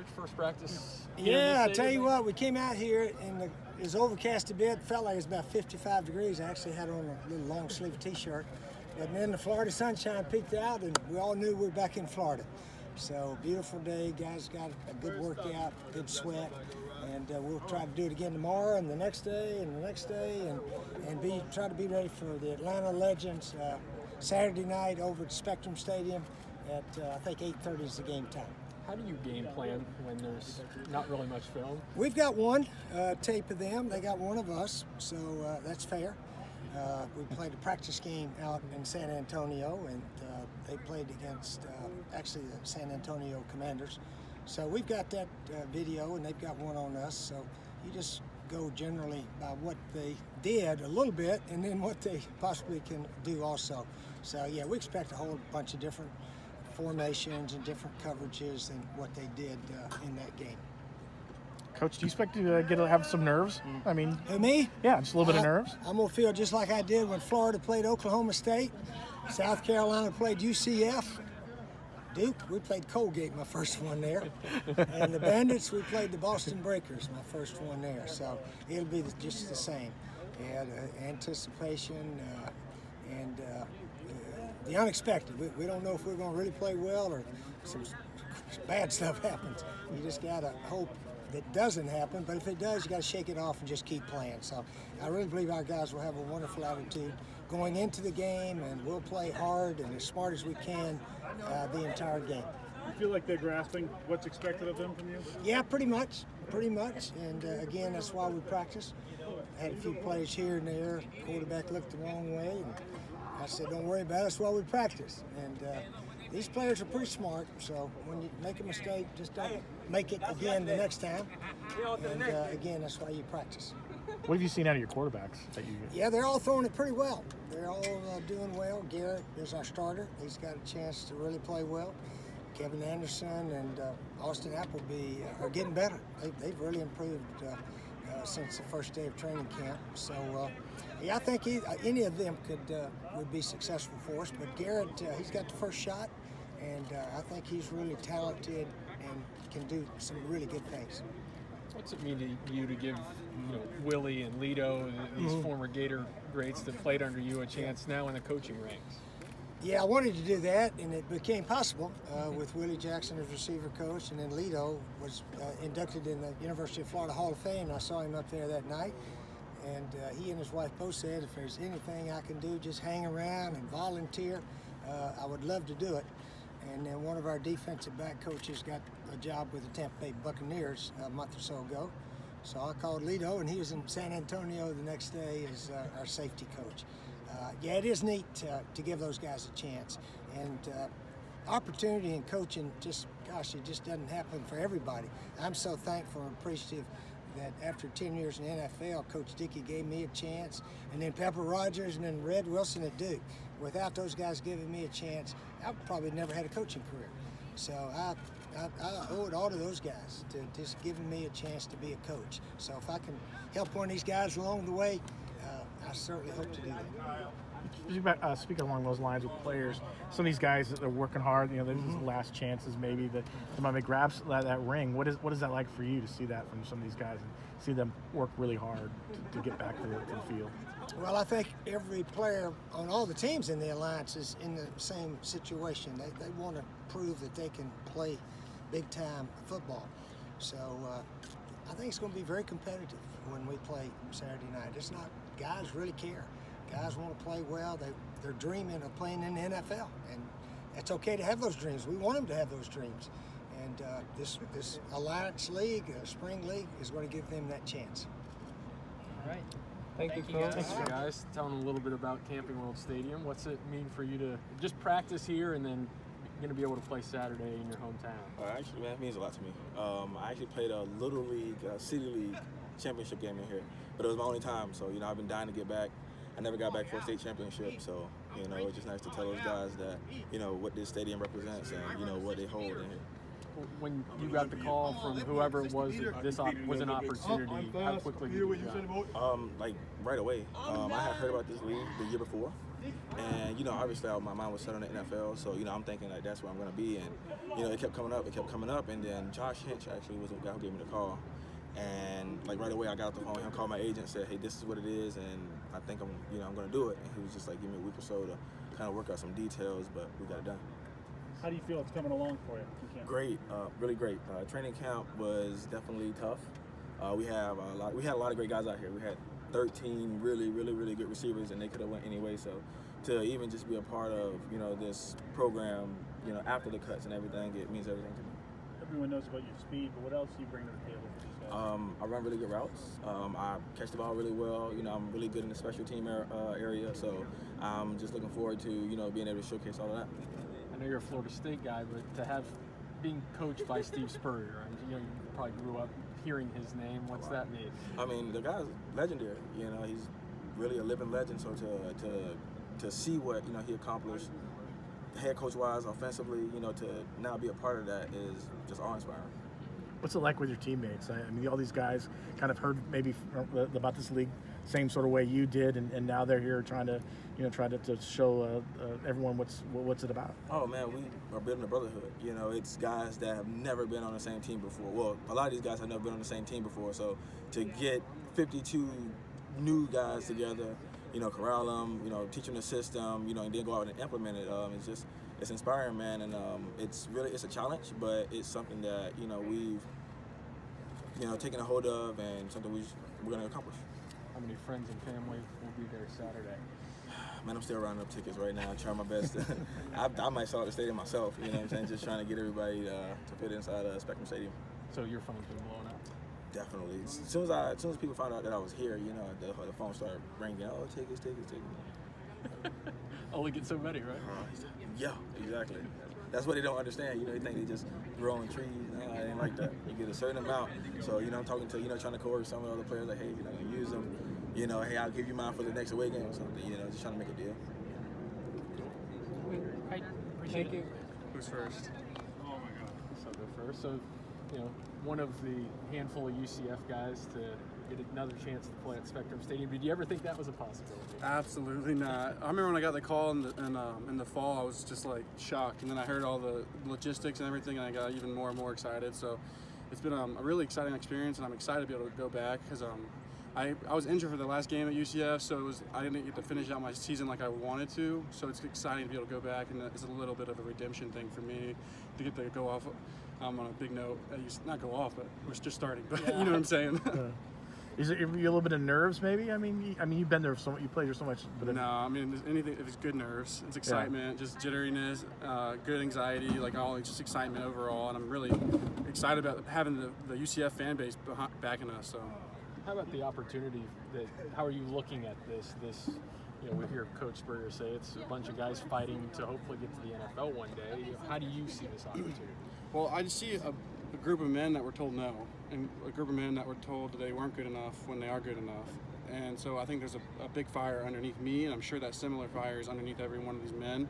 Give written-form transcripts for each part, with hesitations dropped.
Coach? First practice? Yeah, I tell you what, we came out here and it was overcast a bit. Felt like it was about 55 degrees. I actually had on a little long sleeve T-shirt. And then the Florida sunshine peeked out and we all knew we were back in Florida. So beautiful day, guys got a good workout, good sweat. And we'll try to do it again tomorrow and the next day and the next day and try to be ready for the Atlanta Legends Saturday night over at Spectrum Stadium at I think 8:30 is the game time. How do you game plan when there's not really much film? We've got one tape of them. They got one of us, so that's fair. We played a practice game out in San Antonio, and they played against actually the San Antonio Commanders. So we've got that video, and they've got one on us. So you just go generally by what they did a little bit, and then what they possibly can do also. So yeah, we expect a whole bunch of different formations and different coverages than what they did in that game. Coach, do you expect to have some nerves? I mean, Who, me? yeah, just a little bit of nerves. I'm gonna feel just like I did when Florida played Oklahoma State, South Carolina played UCF, Duke, we played Colgate, my first one there, and the Bandits, we played the Boston Breakers, my first one there. So it'll be just the same. Yeah, the anticipation and the unexpected. We don't know if we're going to really play well or some bad stuff happens. You just got to hope that doesn't happen, but if it does, you got to shake it off and just keep playing. So I really believe our guys will have a wonderful attitude going into the game, and we'll play hard and as smart as we can the entire game. You feel like they're grasping what's expected of them from you? Yeah, pretty much. And again, that's why we practice. Had a few plays here and there. Quarterback looked the wrong way, and I said, don't worry about it. That's why we practice. And these players are pretty smart, so when you make a mistake, just don't make it again the next time. And again, that's why you practice. What have you seen out of your quarterbacks that you? Yeah, they're all throwing it pretty well. They're all doing well. Garrett is our starter. He's got a chance to really play well. Kevin Anderson and Austin Appleby are getting better. They've really improved since the first day of training camp. So, yeah, I think any of them would be successful for us. But Garrett, he's got the first shot, and I think he's really talented and can do some really good things. What's it mean to you to give Willie and Lito, these former Gator greats that played under you, a chance now in the coaching ranks? Yeah, I wanted to do that, and it became possible with Willie Jackson as receiver coach, and then Lito was inducted in the University of Florida Hall of Fame. I saw him up there that night, and he and his wife both said, if there's anything I can do, just hang around and volunteer, I would love to do it. And then one of our defensive back coaches got a job with the Tampa Bay Buccaneers a month or so ago. So I called Lito, and he was in San Antonio the next day as our safety coach. Yeah, it is neat to give those guys a chance. And opportunity in coaching, it just doesn't happen for everybody. I'm so thankful and appreciative that after 10 years in the NFL, Coach Dickey gave me a chance, and then Pepper Rogers and then Red Wilson at Duke. Without those guys giving me a chance, I probably never had a coaching career. So I owe it all to those guys to just giving me a chance to be a coach. So if I can help one of these guys along the way, I certainly hope to do that. Speaking along those lines with players, some of these guys that are working hard, this is the last chances maybe that somebody grabs that ring. What is that like for you to see that from some of these guys and see them work really hard to get back to the field? Well, I think every player on all the teams in the Alliance is in the same situation. They want to prove that they can play big-time football. So I think it's going to be very competitive when we play Saturday night. It's not, guys really care. Guys want to play well. They're dreaming of playing in the NFL, and it's okay to have those dreams. We want them to have those dreams. And this Alliance League, Spring League, is going to give them that chance. All right. Thank you, Coach. Thanks, guys. Tell them a little bit about Camping World Stadium. What's it mean for you to just practice here and then going to be able to play Saturday in your hometown? Actually, that means a lot to me. I actually played a Little League, City League championship game in here, but it was my only time. So, I've been dying to get back. I never got back for a state championship, so, it's just nice to tell those guys that, what this stadium represents and, what they hold in here. When you got the call from whoever it was that this was an opportunity, how quickly did you jump? Like right away. I had heard about this league the year before, And, you know, obviously my mind was set on the NFL, so, you know, I'm thinking like that's where I'm going to be. And, you know, it kept coming up. And then Josh Hinch actually was the guy who gave me the call. And like right away I got off the phone with him, called my agent, said, hey, this is what it is, and I think I'm going to do it. And he was just like, give me a week or so to kind of work out some details, but we got it done. How do you feel it's coming along for you in camp? Great, really great. Training camp was definitely tough. We had a lot of great guys out here. We had 13 really good receivers, and they could have went anyway. So to even just be a part of, you know, this program, you know, after the cuts and everything, it means everything to me. Everyone knows about your speed, but what else do you bring to the table for these guys? I run really good routes. I catch the ball really well. You know, I'm really good in the special team area. So I'm just looking forward to, you know, being able to showcase all of that. I know you're a Florida State guy, but to have being coached by Steve Spurrier, you know, you probably grew up hearing his name. What's that mean? I mean, the guy's legendary. You know, he's really a living legend. So to see what, you know, he accomplished head coach wise, offensively, you know, to now be a part of that is just awe-inspiring. What's it like with your teammates? I mean, all these guys kind of heard maybe about this league same sort of way you did, and now they're here trying to show everyone what's it about. Oh man, we are building a brotherhood. You know, it's guys that have never been on the same team before. Well, a lot of these guys have never been on the same team before. So to get 52 new guys together, you know, corral them, you know, teach them the system, you know, and then go out and implement it. It's inspiring, man, and it's a challenge, but it's something that, you know, we've, you know, taken a hold of, and something we're going to accomplish. How many friends and family will be there Saturday? Man, I'm still rounding up tickets right now, trying my best. I might sell out the stadium myself, you know what I'm saying, just trying to get everybody to fit inside Spectrum Stadium. So your phone's been blowing up? Definitely. As soon as people found out that I was here, you know, the phone started ringing. Oh, tickets. Only get so many, right? Yeah, exactly. That's what they don't understand. You know, they think they just growing trees. No, it ain't like that. You get a certain amount. So, you know, I'm talking to, you know, trying to coerce some of the other players, like, hey, you're not going to use them. You know, hey, I'll give you mine for the next away game or something. You know, just trying to make a deal. Thank you. Who's first? Oh my God. So go first. So, you know, one of the handful of UCF guys to get another chance to play at Spectrum Stadium. Did you ever think that was a possibility? Absolutely not. I remember when I got the call in the fall, I was just like shocked, and then I heard all the logistics and everything, and I got even more and more excited. So it's been a really exciting experience, and I'm excited to be able to go back because I was injured for the last game at UCF, so I didn't get to finish out my season like I wanted to. So it's exciting to be able to go back, and it's a little bit of a redemption thing for me to get to go off on a big note. Not go off, but we're just starting. But you know what I'm saying. Is it a little bit of nerves, maybe? I mean, you've been there you played there so much. But no, I mean, anything. If it's good nerves, it's excitement, just jitteriness, good anxiety, like all just excitement overall. And I'm really excited about having the UCF fan base backing us. So, how about the opportunity? How are you looking at this? You know, we hear Coach Spurrier say it's a bunch of guys fighting to hopefully get to the NFL one day. How do you see this opportunity? Well, I just see a group of men that were told no, and a group of men that were told that they weren't good enough when they are good enough. And so I think there's a big fire underneath me, and I'm sure that similar fire is underneath every one of these men.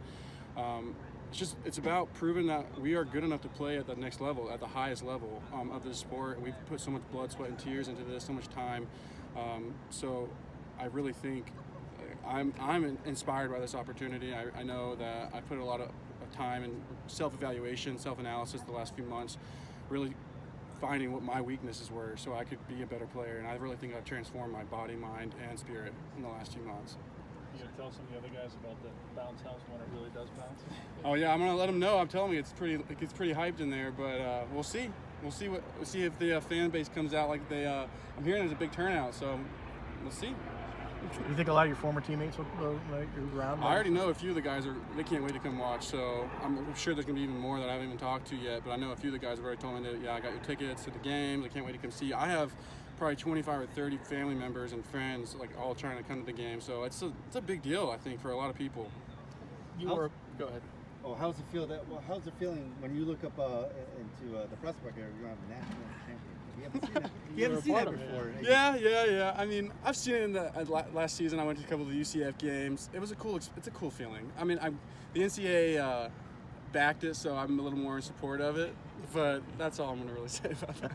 It's about proving that we are good enough to play at the next level, at the highest level of this sport. We've put so much blood, sweat, and tears into this, so much time. So I really think I'm inspired by this opportunity. I know that I put a lot of time and self-evaluation, self-analysis the last few months, really finding what my weaknesses were so I could be a better player. And I really think I've transformed my body, mind, and spirit in the last few months. You gonna tell some of the other guys about the bounce house when it really does bounce? Oh yeah, I'm gonna let them know. I'm telling you, it gets pretty hyped in there. But we'll see. We'll see if the fan base comes out like they. I'm hearing there's a big turnout, so we'll see. You think a lot of your former teammates will around? I already know a few of the guys they can't wait to come watch. So I'm sure there's gonna be even more that I haven't even talked to yet. But I know a few of the guys have already told me that I got your tickets to the games. I can't wait to come see you. I have probably 25 or 30 family members and friends like all trying to come to the game. So it's a big deal, I think, for a lot of people. Go ahead. Oh, how's it feel how's it feeling when you look up into the press box area? You have a national champion. You haven't seen that. You haven't seen that before. Yeah. I mean, I've seen it in the last season. I went to a couple of the UCF games. It's a cool feeling. I mean, the NCAA backed it, so I'm a little more in support of it. But that's all I'm going to really say about that.